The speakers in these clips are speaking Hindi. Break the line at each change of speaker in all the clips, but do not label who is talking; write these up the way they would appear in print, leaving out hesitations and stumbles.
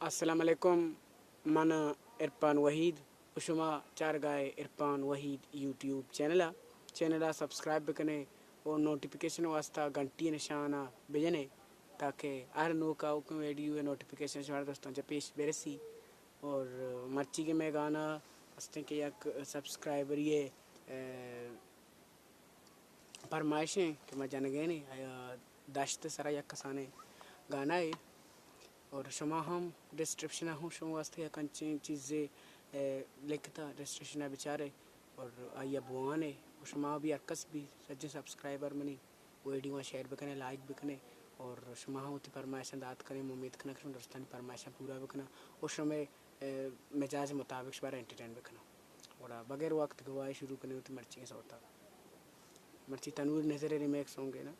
अस्सलामुअलैकुम मन इरफान वहीद उशमा चार गाय Irfan Waheed YouTube channel subscribe बकने और नोटिफिकेशन वास्ता घंटी निशाना बजने ताकि हर नो का वीडियो नोटिफिकेशन हमारे दोस्तों जब पेश बेरसी और मर्ची के मैं गाना हंसते के एक सब्सक्राइबर ये फरमाइशें कि मैं जान गए नहीं दाश्त सरा एक कसाने गाना है और शुमा हम डिस्क्रिप्शन हूँ शुमा वास्ते कंची चीज़ें लिखता डिस्क्रिप्शन बेचारे और आइया बुआने शुमा भी अक्स भी सज्जे सब्सक्राइबर मनी वीडियो शेयर बकने लाइक बकने और शुमा होती फरमाइशन दात करें उम्मीद करना कि दोस्तानी फरमाइशन पूरा बकना और शुमे मिजाज मुताबिक शुमारा एंटरटेन बकना और बगैर वक्त गवाए शुरू करने होती मर्ची सोता मर्ची तनूर नजर रिमेक्स होंगे ना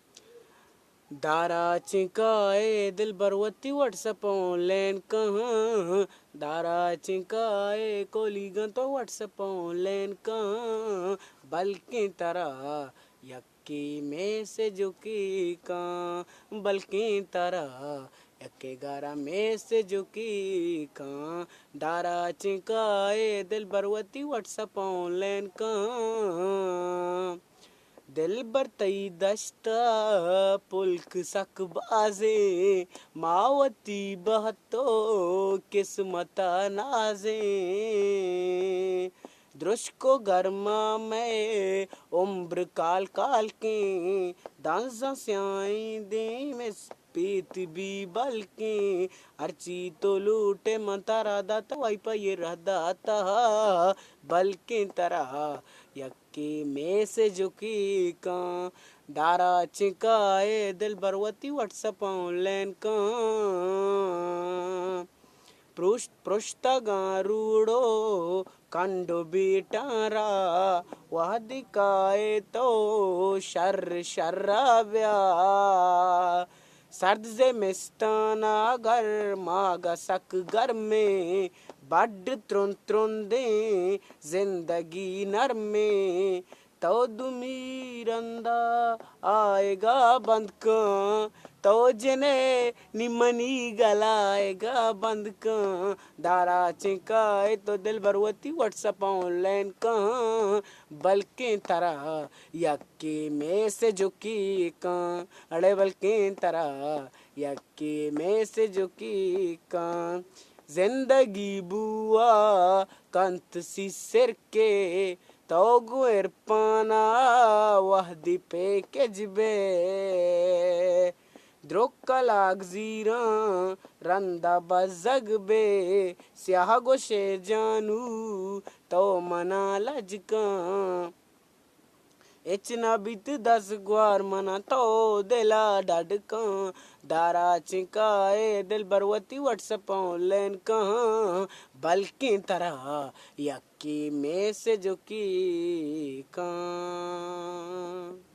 दारा चिंकाए दिल बरवती व्हाट्सअप ऑनलाइन कहाँ दारा चिंकाए कोलीगन तो व्हाट्सअप ऑनलाइन कहाँ बल्कि तरह यक्की में से झुकी कहाँ बल्कि तरह यक्के गारा में से झुकी कहाँ दारा चिंकाए दिल बरवती व्हाट्सअप ऑनलाइन कहाँ दिल बरतई दश्ता पुल्क सकबाजे मावती बहतो किस्मता नाजे दृश को गर्मा में उम्र काल काल के दांसा स्याई दे में पीत भी बल्कि अर्ची तो लूटे मंतारा दाता वाई पर ये रहदाता बल्कि तरह यक्की में से झुकी का दारा चिंकाए दिल बरवती व्हाट्सअप ऑनलाइन का पृष्ठगारूड़ो कंडो बीटारा वह दिखाए तो शर शर्राव्या सर्द से मिस्ताना घर मागा सक घर में बड त्रुन त्रुन दे जिंदगी नर में तो दुमीरंदा आएगा बंद का तो जने निमनी गलाएगा बंद का दारा चिंकाए तो दिल बरवती व्हाट्सअप ऑनलाइन का बल्कि तरह यक्की में से झुकी का अड़े बल्कि तरह यक्की में से झुकी का जिंदगी बुआ कंत सी सिर के तो गुर पाना वह दीपे के जबे द्रोकलाग जीरा रंदा बजगबे स्याह गोशे जानू तो मना लजका इचना बीत 10 ग्वार मना तो दिला डडका दारा चिंकाए दिल बरवती व्हाट्सअप ऑनलाइन कहाँ बल्कि तरह यक्की में से झुकी कहाँ।